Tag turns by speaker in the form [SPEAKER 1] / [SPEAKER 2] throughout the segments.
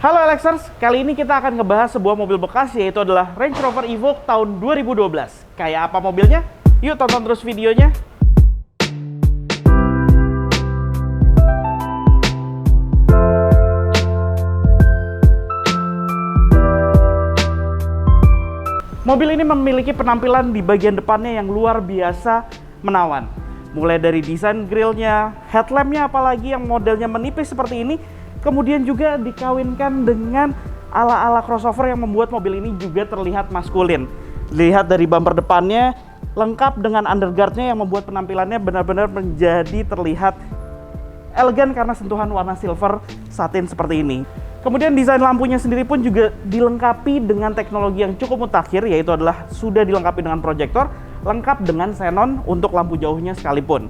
[SPEAKER 1] Halo Alexers, kali ini kita akan ngebahas sebuah mobil bekas yaitu adalah Range Rover Evoque tahun 2012. Kayak apa mobilnya? Yuk tonton terus videonya. Mobil ini memiliki penampilan di bagian depannya yang luar biasa menawan. Mulai dari desain grillnya, headlampnya apalagi yang modelnya menipis seperti ini, kemudian juga dikawinkan dengan ala-ala crossover yang membuat mobil ini juga terlihat maskulin. Lihat dari bumper depannya, lengkap dengan underguardnya yang membuat penampilannya benar-benar menjadi terlihat elegan karena sentuhan warna silver satin seperti ini. Kemudian desain lampunya sendiri pun juga dilengkapi dengan teknologi yang cukup mutakhir, yaitu adalah sudah dilengkapi dengan proyektor, lengkap dengan xenon untuk lampu jauhnya sekalipun.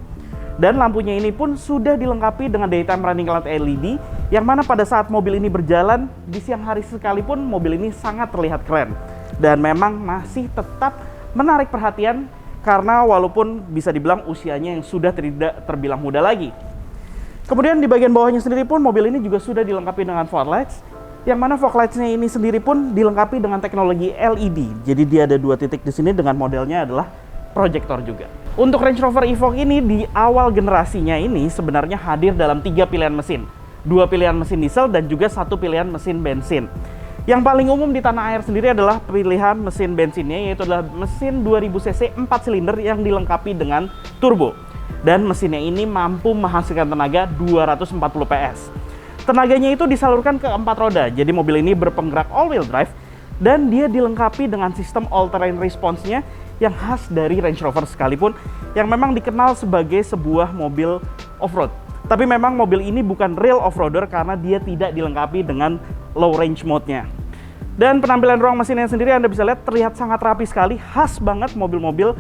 [SPEAKER 1] Dan lampunya ini pun sudah dilengkapi dengan daytime running light LED, yang mana pada saat mobil ini berjalan di siang hari sekalipun mobil ini sangat terlihat keren. Dan memang masih tetap menarik perhatian karena walaupun bisa dibilang usianya yang sudah tidak terbilang muda lagi. Kemudian di bagian bawahnya sendiri pun mobil ini juga sudah dilengkapi dengan fog lights, yang mana fog lights-nya ini sendiri pun dilengkapi dengan teknologi LED. Jadi dia ada dua titik di sini dengan modelnya adalah proyektor juga. Untuk Range Rover Evoque ini di awal generasinya ini sebenarnya hadir dalam 3 pilihan mesin. 2 pilihan mesin diesel dan juga 1 pilihan mesin bensin. Yang paling umum di tanah air sendiri adalah pilihan mesin bensinnya, yaitu adalah mesin 2000 cc 4 silinder yang dilengkapi dengan turbo. Dan mesinnya ini mampu menghasilkan tenaga 240 PS. Tenaganya itu disalurkan ke 4 roda, jadi mobil ini berpenggerak all-wheel drive dan dia dilengkapi dengan sistem all-terrain response-nya yang khas dari Range Rover sekalipun, yang memang dikenal sebagai sebuah mobil off-road. Tapi memang mobil ini bukan real off-roader karena dia tidak dilengkapi dengan low range mode-nya. Dan penampilan ruang mesinnya sendiri Anda bisa lihat terlihat sangat rapi sekali, khas banget mobil-mobil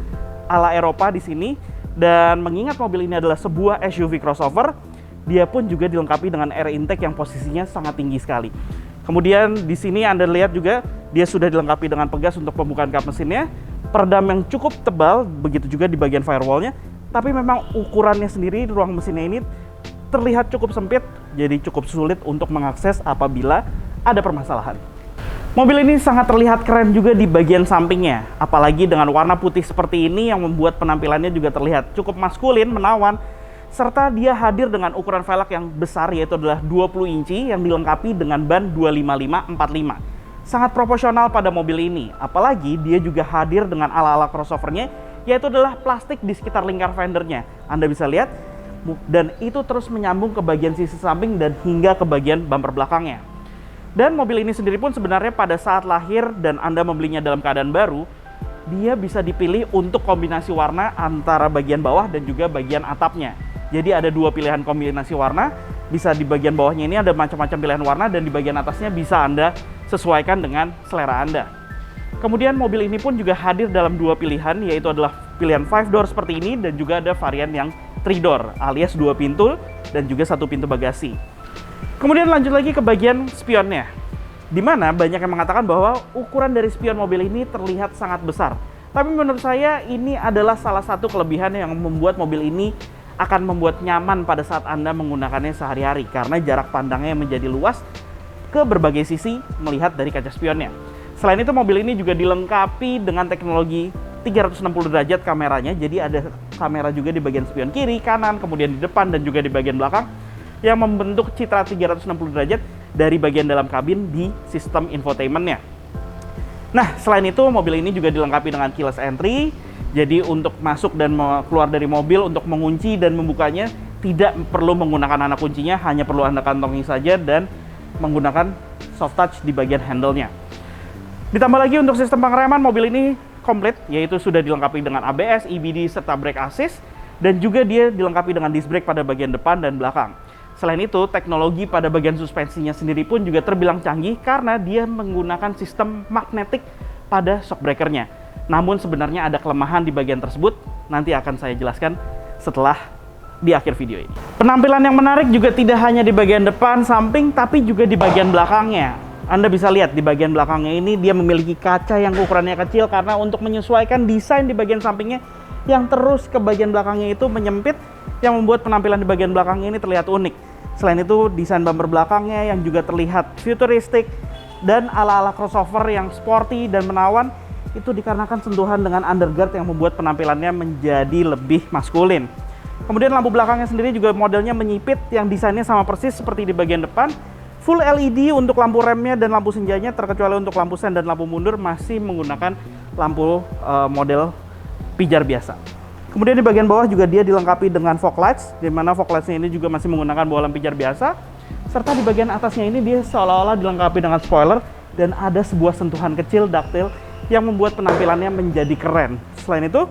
[SPEAKER 1] ala Eropa di sini. Dan mengingat mobil ini adalah sebuah SUV crossover, dia pun juga dilengkapi dengan air intake yang posisinya sangat tinggi sekali. Kemudian di sini Anda lihat juga dia sudah dilengkapi dengan pegas untuk pembukaan kap mesinnya, peredam yang cukup tebal, begitu juga di bagian firewall-nya. Tapi memang ukurannya sendiri ruang mesinnya ini terlihat cukup sempit, jadi cukup sulit untuk mengakses apabila ada permasalahan. Mobil ini sangat terlihat keren juga di bagian sampingnya, apalagi dengan warna putih seperti ini yang membuat penampilannya juga terlihat cukup maskulin, menawan, serta dia hadir dengan ukuran velg yang besar, yaitu adalah 20 inci yang dilengkapi dengan ban 255/45. Sangat proporsional pada mobil ini, apalagi dia juga hadir dengan ala-ala crossovernya, yaitu adalah plastik di sekitar lingkar fendernya. Anda bisa lihat, dan itu terus menyambung ke bagian sisi samping dan hingga ke bagian bumper belakangnya. Dan mobil ini sendiri pun sebenarnya pada saat lahir dan Anda membelinya dalam keadaan baru, dia bisa dipilih untuk kombinasi warna antara bagian bawah dan juga bagian atapnya. Jadi ada 2 pilihan kombinasi warna, bisa di bagian bawahnya ini ada macam-macam pilihan warna dan di bagian atasnya bisa Anda sesuaikan dengan selera Anda. Kemudian mobil ini pun juga hadir dalam 2 pilihan, yaitu adalah pilihan 5 door seperti ini dan juga ada varian yang 3 door alias 2 pintu dan juga 1 pintu bagasi. Kemudian lanjut lagi ke bagian spionnya, di mana banyak yang mengatakan bahwa ukuran dari spion mobil ini terlihat sangat besar. Tapi menurut saya ini adalah salah satu kelebihan yang membuat mobil ini akan membuat nyaman pada saat Anda menggunakannya sehari-hari, karena jarak pandangnya menjadi luas ke berbagai sisi melihat dari kaca spionnya. Selain itu mobil ini juga dilengkapi dengan teknologi 360 derajat kameranya, jadi ada kamera juga di bagian spion kiri, kanan, kemudian di depan dan juga di bagian belakang, yang membentuk citra 360 derajat dari bagian dalam kabin di sistem infotainmentnya. Nah, selain itu mobil ini juga dilengkapi dengan keyless entry, jadi untuk masuk dan keluar dari mobil, untuk mengunci dan membukanya tidak perlu menggunakan anak kuncinya, hanya perlu Anda kantongi saja dan menggunakan soft touch di bagian handle-nya. Ditambah lagi untuk sistem pengereman, mobil ini komplit, yaitu sudah dilengkapi dengan ABS, EBD, serta brake assist, dan juga dia dilengkapi dengan disc brake pada bagian depan dan belakang. Selain itu, teknologi pada bagian suspensinya sendiri pun juga terbilang canggih karena dia menggunakan sistem magnetik pada shock breaker-nya. Namun sebenarnya ada kelemahan di bagian tersebut, nanti akan saya jelaskan setelah di akhir video ini. Penampilan yang menarik juga tidak hanya di bagian depan, samping, tapi juga di bagian belakangnya. Anda bisa lihat di bagian belakangnya ini dia memiliki kaca yang ukurannya kecil karena untuk menyesuaikan desain di bagian sampingnya yang terus ke bagian belakangnya itu menyempit, yang membuat penampilan di bagian belakangnya ini terlihat unik. Selain itu, desain bumper belakangnya yang juga terlihat futuristik dan ala-ala crossover yang sporty dan menawan, itu dikarenakan sentuhan dengan underguard yang membuat penampilannya menjadi lebih maskulin. Kemudian lampu belakangnya sendiri juga modelnya menyipit yang desainnya sama persis seperti di bagian depan. Full LED untuk lampu remnya dan lampu senjanya, terkecuali untuk lampu sen dan lampu mundur masih menggunakan lampu model pijar biasa. Kemudian di bagian bawah juga dia dilengkapi dengan fog lights, di mana fog lights-nya ini juga masih menggunakan bohlam pijar biasa. Serta di bagian atasnya ini dia seolah-olah dilengkapi dengan spoiler dan ada sebuah sentuhan kecil ductile yang membuat penampilannya menjadi keren. Selain itu,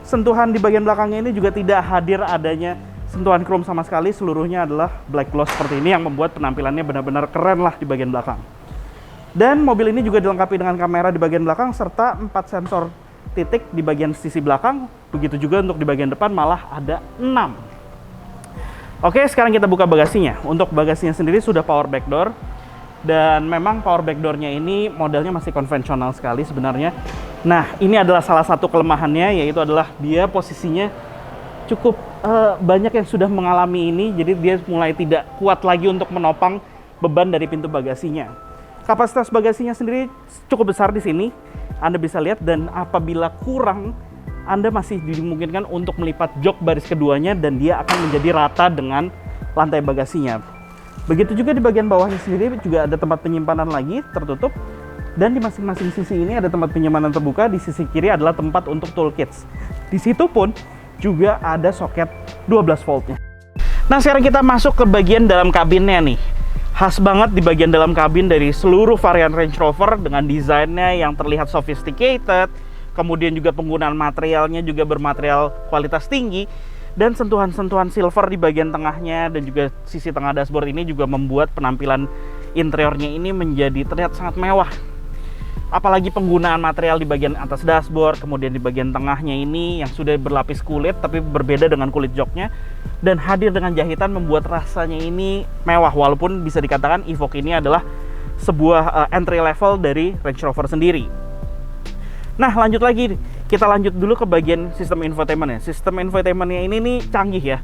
[SPEAKER 1] sentuhan di bagian belakangnya ini juga tidak hadir adanya sentuhan chrome sama sekali, seluruhnya adalah black gloss seperti ini yang membuat penampilannya benar-benar keren lah di bagian belakang. Dan mobil ini juga dilengkapi dengan kamera di bagian belakang serta 4 sensor titik di bagian sisi belakang, begitu juga untuk di bagian depan malah ada 6. Oke, sekarang kita buka bagasinya. Untuk bagasinya sendiri sudah power back door, dan memang power back door-nya ini modelnya masih konvensional sekali sebenarnya. Nah, ini adalah salah satu kelemahannya, yaitu adalah dia posisinya cukup banyak yang sudah mengalami ini, jadi dia mulai tidak kuat lagi untuk menopang beban dari pintu bagasinya. Kapasitas bagasinya sendiri cukup besar di sini, Anda bisa lihat, dan apabila kurang, Anda masih dimungkinkan untuk melipat jok baris keduanya dan dia akan menjadi rata dengan lantai bagasinya. Begitu juga di bagian bawahnya sendiri juga ada tempat penyimpanan lagi tertutup, dan di masing-masing sisi ini ada tempat penyimpanan terbuka. Di sisi kiri adalah tempat untuk toolkits. Di situ pun juga ada soket 12 voltnya. Nah, sekarang kita masuk ke bagian dalam kabinnya nih. Khas banget di bagian dalam kabin dari seluruh varian Range Rover dengan desainnya yang terlihat sophisticated, kemudian juga penggunaan materialnya juga bermaterial kualitas tinggi, dan sentuhan-sentuhan silver di bagian tengahnya dan juga sisi tengah dashboard ini juga membuat penampilan interiornya ini menjadi terlihat sangat mewah. Apalagi penggunaan material di bagian atas dashboard, kemudian di bagian tengahnya ini yang sudah berlapis kulit tapi berbeda dengan kulit joknya, dan hadir dengan jahitan membuat rasanya ini mewah, walaupun bisa dikatakan Evoque ini adalah sebuah entry level dari Range Rover sendiri. Nah, lanjut lagi, kita lanjut dulu ke bagian sistem infotainment ya. Sistem infotainmentnya ini nih canggih ya.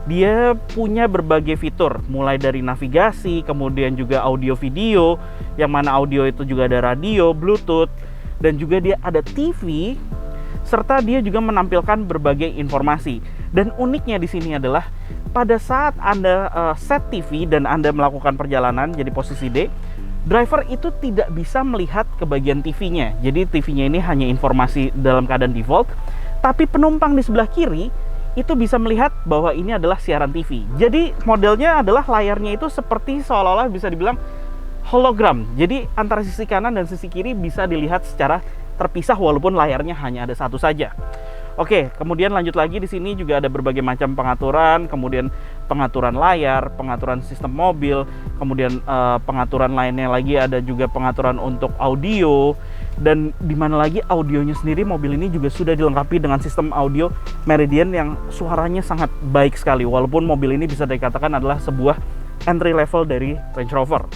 [SPEAKER 1] Dia punya berbagai fitur, mulai dari navigasi, kemudian juga audio video, yang mana audio itu juga ada radio, Bluetooth, dan juga dia ada TV, serta dia juga menampilkan berbagai informasi. Dan uniknya di sini adalah pada saat Anda set TV dan Anda melakukan perjalanan jadi posisi D, driver itu tidak bisa melihat ke bagian TV-nya. Jadi TV-nya ini hanya informasi dalam keadaan default, tapi penumpang di sebelah kiri itu bisa melihat bahwa ini adalah siaran TV. Jadi modelnya adalah layarnya itu seperti seolah-olah bisa dibilang hologram. Jadi antara sisi kanan dan sisi kiri bisa dilihat secara terpisah walaupun layarnya hanya ada satu saja. Oke, kemudian lanjut lagi di sini juga ada berbagai macam pengaturan, kemudian pengaturan layar, pengaturan sistem mobil, kemudian pengaturan lainnya lagi ada juga pengaturan untuk audio, dan di mana lagi audionya sendiri mobil ini juga sudah dilengkapi dengan sistem audio Meridian yang suaranya sangat baik sekali, walaupun mobil ini bisa dikatakan adalah sebuah entry level dari Range Rover.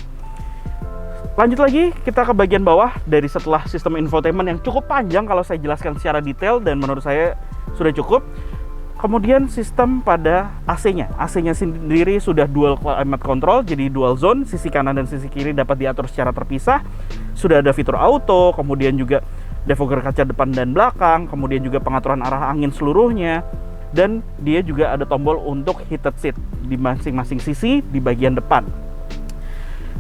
[SPEAKER 1] Lanjut lagi, kita ke bagian bawah dari setelah sistem infotainment yang cukup panjang kalau saya jelaskan secara detail dan menurut saya sudah cukup. Kemudian sistem pada AC-nya. AC-nya sendiri sudah dual climate control, jadi dual zone, sisi kanan dan sisi kiri dapat diatur secara terpisah. Sudah ada fitur auto, kemudian juga defogger kaca depan dan belakang, kemudian juga pengaturan arah angin seluruhnya. Dan dia juga ada tombol untuk heated seat di masing-masing sisi di bagian depan.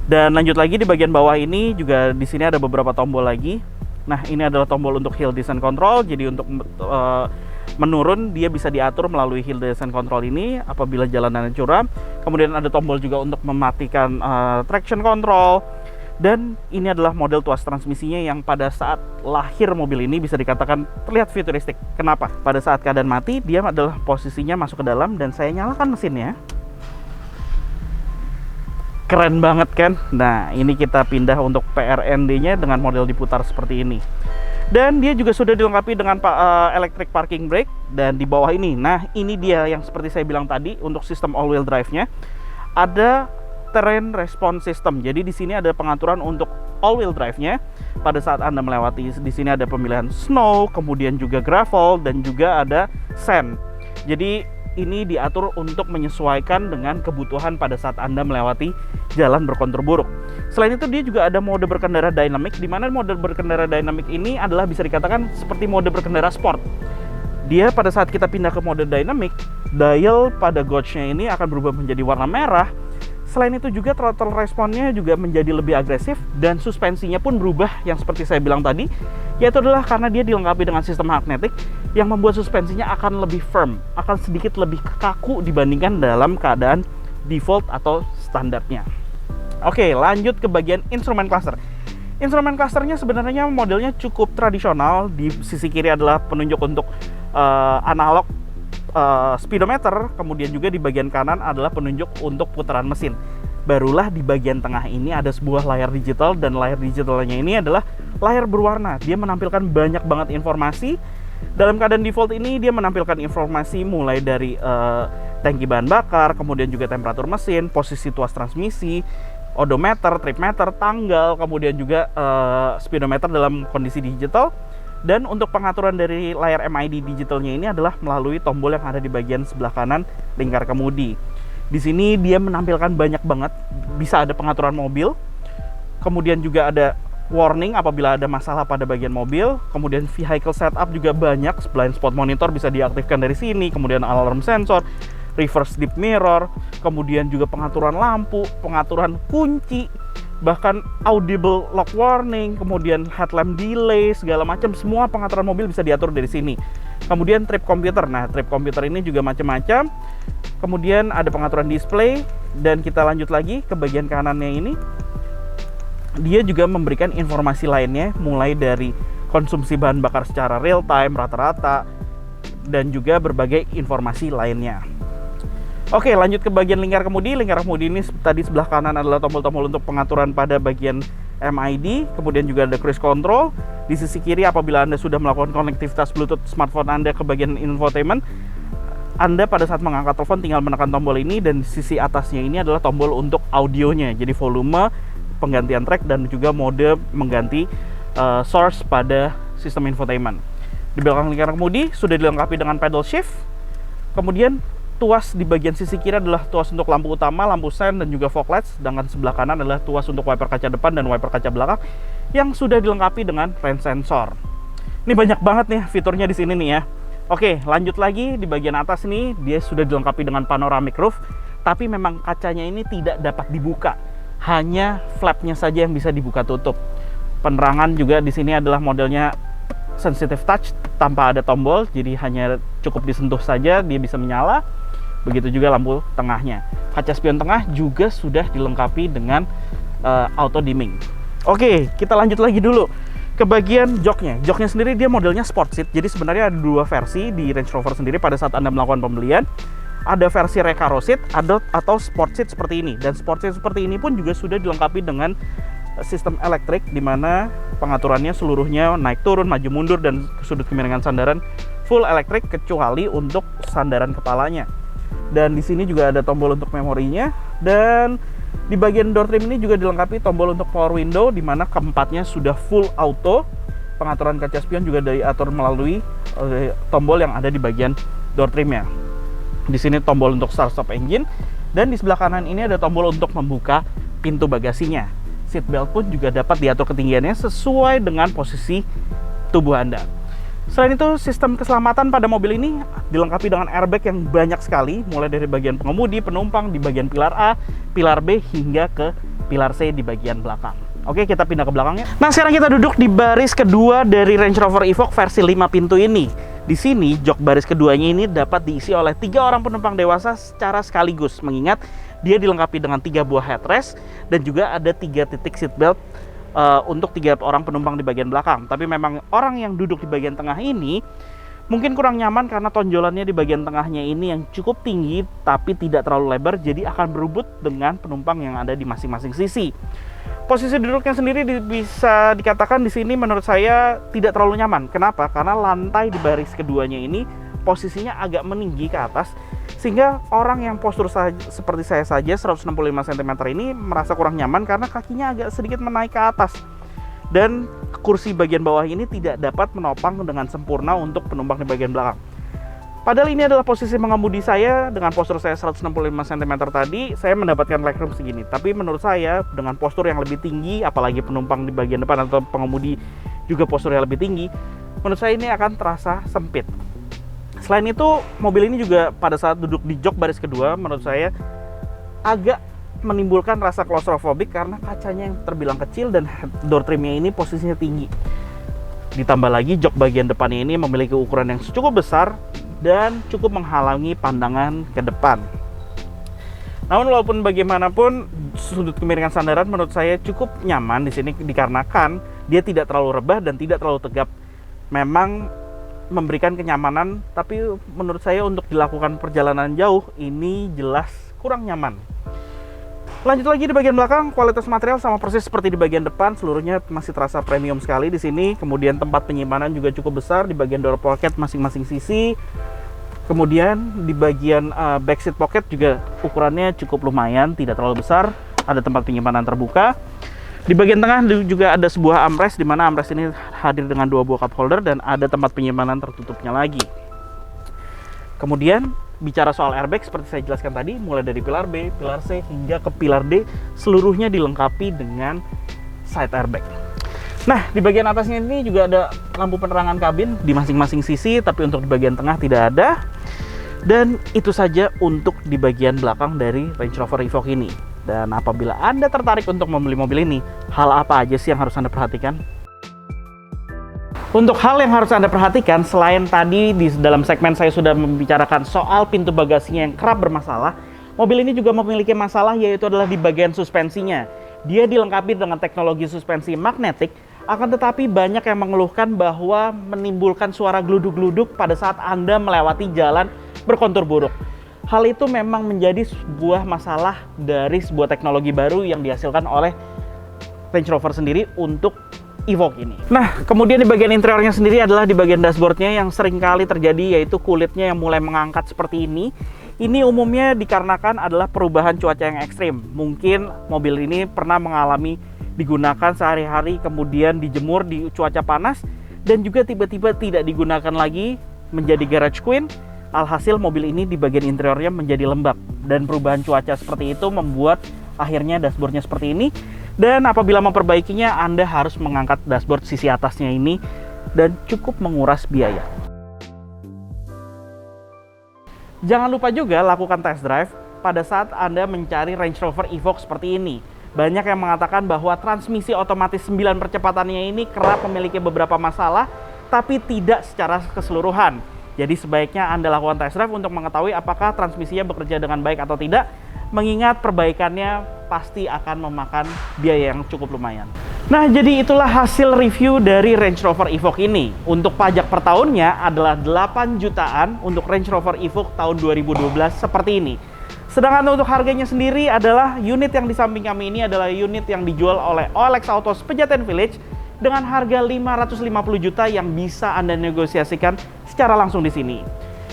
[SPEAKER 1] Dan lanjut lagi di bagian bawah ini juga di sini ada beberapa tombol lagi. Nah, ini adalah tombol untuk hill descent control. Jadi untuk menurun dia bisa diatur melalui hill descent control ini apabila jalanannya curam. Kemudian ada tombol juga untuk mematikan traction control. Dan ini adalah model tuas transmisinya yang pada saat lahir mobil ini bisa dikatakan terlihat futuristik. Kenapa? Pada saat keadaan mati dia adalah posisinya masuk ke dalam dan saya nyalakan mesinnya. Keren banget kan? Nah, ini kita pindah untuk PRND-nya dengan model diputar seperti ini. Dan dia juga sudah dilengkapi dengan electric parking brake. Dan di bawah ini, nah ini dia yang seperti saya bilang tadi untuk sistem all-wheel drive-nya. Ada terrain response system. Jadi di sini ada pengaturan untuk all-wheel drive-nya. Pada saat Anda melewati, di sini ada pemilihan snow, kemudian juga gravel, dan juga ada sand. Jadi ini diatur untuk menyesuaikan dengan kebutuhan pada saat Anda melewati jalan berkontur buruk. Selain itu dia juga ada mode berkendara dynamic, di mana mode berkendara dynamic ini adalah bisa dikatakan seperti mode berkendara sport. Dia pada saat kita pindah ke mode dynamic, dial pada gauge-nya ini akan berubah menjadi warna merah. Selain itu juga throttle responnya juga menjadi lebih agresif, dan suspensinya pun berubah yang seperti saya bilang tadi, yaitu adalah karena dia dilengkapi dengan sistem magnetik yang membuat suspensinya akan lebih firm, akan sedikit lebih kaku dibandingkan dalam keadaan default atau standarnya. Oke, lanjut ke bagian instrumen cluster. Instrumen clusternya sebenarnya modelnya cukup tradisional. Di sisi kiri adalah penunjuk untuk analog speedometer, kemudian juga di bagian kanan adalah penunjuk untuk putaran mesin. Barulah di bagian tengah ini ada sebuah layar digital, dan layar digitalnya ini adalah layar berwarna. Dia menampilkan banyak banget informasi. Dalam keadaan default ini dia menampilkan informasi mulai dari tangki bahan bakar, kemudian juga temperatur mesin, posisi tuas transmisi, odometer, trip meter, tanggal, kemudian juga speedometer dalam kondisi digital. Dan untuk pengaturan dari layar MID digitalnya ini adalah melalui tombol yang ada di bagian sebelah kanan lingkar kemudi. Di sini dia menampilkan banyak banget, bisa ada pengaturan mobil, kemudian juga ada warning apabila ada masalah pada bagian mobil, kemudian vehicle setup juga banyak, blind spot monitor bisa diaktifkan dari sini, kemudian alarm sensor, reverse deep mirror, kemudian juga pengaturan lampu, pengaturan kunci, bahkan audible lock warning, kemudian headlamp delay, segala macam, semua pengaturan mobil bisa diatur dari sini. Kemudian trip computer, nah trip computer ini juga macam-macam. Kemudian ada pengaturan display, dan kita lanjut lagi ke bagian kanannya ini. Dia juga memberikan informasi lainnya, mulai dari konsumsi bahan bakar secara real time, rata-rata, dan juga berbagai informasi lainnya. Oke, lanjut ke bagian lingkar kemudi. Lingkar kemudi ini tadi sebelah kanan adalah tombol-tombol untuk pengaturan pada bagian MID, kemudian juga ada cruise control. Di sisi kiri apabila Anda sudah melakukan konektivitas Bluetooth smartphone Anda ke bagian infotainment, Anda pada saat mengangkat telepon tinggal menekan tombol ini, dan di sisi atasnya ini adalah tombol untuk audionya. Jadi volume, penggantian track, dan juga mode mengganti source pada sistem infotainment. Di belakang lingkar kemudi sudah dilengkapi dengan pedal shift. Kemudian tuas di bagian sisi kiri adalah tuas untuk lampu utama, lampu sen, dan juga fog lights. Sedangkan sebelah kanan adalah tuas untuk wiper kaca depan dan wiper kaca belakang yang sudah dilengkapi dengan rain sensor. Ini banyak banget nih fiturnya di sini nih ya. Oke, lanjut lagi di bagian atas nih, dia sudah dilengkapi dengan panoramic roof, tapi memang kacanya ini tidak dapat dibuka. Hanya flapnya saja yang bisa dibuka tutup. Penerangan juga di sini adalah modelnya sensitive touch tanpa ada tombol, jadi hanya cukup disentuh saja dia bisa menyala. Begitu juga lampu tengahnya. Kaca spion tengah juga sudah dilengkapi dengan auto dimming. Oke, kita lanjut lagi dulu ke bagian joknya. Joknya sendiri dia modelnya sport seat. Jadi sebenarnya ada dua versi di Range Rover sendiri pada saat Anda melakukan pembelian. Ada versi Recaro seat atau sport seat seperti ini. Dan sport seat seperti ini pun juga sudah dilengkapi dengan sistem elektrik, di mana pengaturannya seluruhnya naik turun, maju mundur, dan sudut kemiringan sandaran full elektrik kecuali untuk sandaran kepalanya. Dan di sini juga ada tombol untuk memorinya, dan di bagian door trim ini juga dilengkapi tombol untuk power window, di mana keempatnya sudah full auto. Pengaturan kaca spion juga diatur melalui tombol yang ada di bagian door trimnya. Di sini tombol untuk start stop engine, dan di sebelah kanan ini ada tombol untuk membuka pintu bagasinya. Seat belt pun juga dapat diatur ketinggiannya sesuai dengan posisi tubuh Anda. Selain itu, sistem keselamatan pada mobil ini dilengkapi dengan airbag yang banyak sekali, mulai dari bagian pengemudi, penumpang, di bagian pilar A, pilar B, hingga ke pilar C di bagian belakang. Oke, kita pindah ke belakangnya. Nah, sekarang kita duduk di baris kedua dari Range Rover Evoque versi 5 pintu ini. Di sini, jok baris keduanya ini dapat diisi oleh 3 orang penumpang dewasa secara sekaligus, mengingat dia dilengkapi dengan 3 buah headrest dan juga ada 3 titik seat belt untuk 3 orang penumpang di bagian belakang. Tapi memang orang yang duduk di bagian tengah ini mungkin kurang nyaman karena tonjolannya di bagian tengahnya ini yang cukup tinggi tapi tidak terlalu lebar, jadi akan berebut dengan penumpang yang ada di masing-masing sisi. Posisi duduknya sendiri bisa dikatakan di sini menurut saya tidak terlalu nyaman. Kenapa? Karena lantai di baris keduanya ini posisinya agak meninggi ke atas, sehingga orang yang postur seperti saya saja 165 cm ini merasa kurang nyaman karena kakinya agak sedikit menaik ke atas. Dan kursi bagian bawah ini tidak dapat menopang dengan sempurna untuk penumpang di bagian belakang. Padahal ini adalah posisi mengemudi saya, dengan postur saya 165 cm tadi, saya mendapatkan legroom segini. Tapi menurut saya, dengan postur yang lebih tinggi, apalagi penumpang di bagian depan atau pengemudi juga postur yang lebih tinggi, menurut saya ini akan terasa sempit. Selain itu, mobil ini juga pada saat duduk di jok baris kedua, menurut saya agak menimbulkan rasa claustrophobic karena kacanya yang terbilang kecil dan door trimnya ini posisinya tinggi. Ditambah lagi jok bagian depannya ini memiliki ukuran yang cukup besar dan cukup menghalangi pandangan ke depan. Namun walaupun bagaimanapun, sudut kemiringan sandaran menurut saya cukup nyaman di sini dikarenakan dia tidak terlalu rebah dan tidak terlalu tegap. Memang memberikan kenyamanan, tapi menurut saya untuk dilakukan perjalanan jauh ini jelas kurang nyaman. Lanjut lagi di bagian belakang, kualitas material sama persis seperti di bagian depan, seluruhnya masih terasa premium sekali di sini. Kemudian tempat penyimpanan juga cukup besar di bagian door pocket masing-masing sisi. Kemudian di bagian back seat pocket juga ukurannya cukup lumayan, tidak terlalu besar. Ada tempat penyimpanan terbuka. Di bagian tengah juga ada sebuah armrest, di mana armrest ini hadir dengan 2 buah cup holder dan ada tempat penyimpanan tertutupnya lagi. Kemudian bicara soal airbag, seperti saya jelaskan tadi, mulai dari pilar B, pilar C, hingga ke pilar D, seluruhnya dilengkapi dengan side airbag. Nah, di bagian atasnya ini juga ada lampu penerangan kabin di masing-masing sisi, tapi untuk di bagian tengah tidak ada. Dan itu saja untuk di bagian belakang dari Range Rover Evoque ini. Dan apabila Anda tertarik untuk membeli mobil ini, hal apa aja sih yang harus Anda perhatikan? Untuk hal yang harus Anda perhatikan, selain tadi di dalam segmen saya sudah membicarakan soal pintu bagasinya yang kerap bermasalah, mobil ini juga memiliki masalah, yaitu adalah di bagian suspensinya. Dia dilengkapi dengan teknologi suspensi magnetik, akan tetapi banyak yang mengeluhkan bahwa menimbulkan suara gluduk-gluduk pada saat Anda melewati jalan berkontur buruk. Hal itu memang menjadi sebuah masalah dari sebuah teknologi baru yang dihasilkan oleh Range Rover sendiri untuk Evoque ini. Nah, kemudian di bagian interiornya sendiri adalah di bagian dashboardnya yang sering kali terjadi, yaitu kulitnya yang mulai mengangkat seperti ini. Ini umumnya dikarenakan adalah perubahan cuaca yang ekstrim. Mungkin mobil ini pernah mengalami digunakan sehari-hari, kemudian dijemur di cuaca panas, dan juga tiba-tiba tidak digunakan lagi menjadi garage queen. Alhasil mobil ini di bagian interiornya menjadi lembab, dan perubahan cuaca seperti itu membuat akhirnya dashboardnya seperti ini. Dan apabila memperbaikinya, Anda harus mengangkat dashboard sisi atasnya ini dan cukup menguras biaya. Jangan lupa juga lakukan test drive pada saat Anda mencari Range Rover Evoque seperti ini. Banyak yang mengatakan bahwa transmisi otomatis 9 percepatannya ini kerap memiliki beberapa masalah, tapi tidak secara keseluruhan. Jadi sebaiknya Anda lakukan test drive untuk mengetahui apakah transmisinya bekerja dengan baik atau tidak, mengingat perbaikannya pasti akan memakan biaya yang cukup lumayan. Nah, jadi itulah hasil review dari Range Rover Evoque ini. Untuk pajak per tahunnya adalah 8 jutaan untuk Range Rover Evoque tahun 2012 seperti ini. Sedangkan untuk harganya sendiri adalah unit yang di samping kami ini adalah unit yang dijual oleh OLX Autos Pejaten Village dengan harga 550 juta yang bisa Anda negosiasikan secara langsung di sini.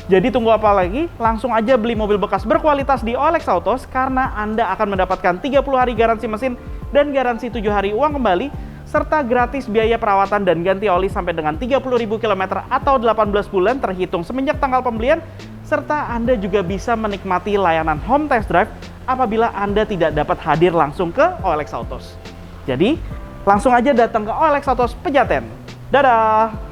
[SPEAKER 1] Jadi tunggu apa lagi? Langsung aja beli mobil bekas berkualitas di OLX Autos karena Anda akan mendapatkan 30 hari garansi mesin dan garansi 7 hari uang kembali serta gratis biaya perawatan dan ganti oli sampai dengan 30.000 km atau 18 bulan terhitung semenjak tanggal pembelian, serta Anda juga bisa menikmati layanan home test drive apabila Anda tidak dapat hadir langsung ke OLX Autos. Jadi, langsung aja datang ke OLX Autos Pejaten. Dadah!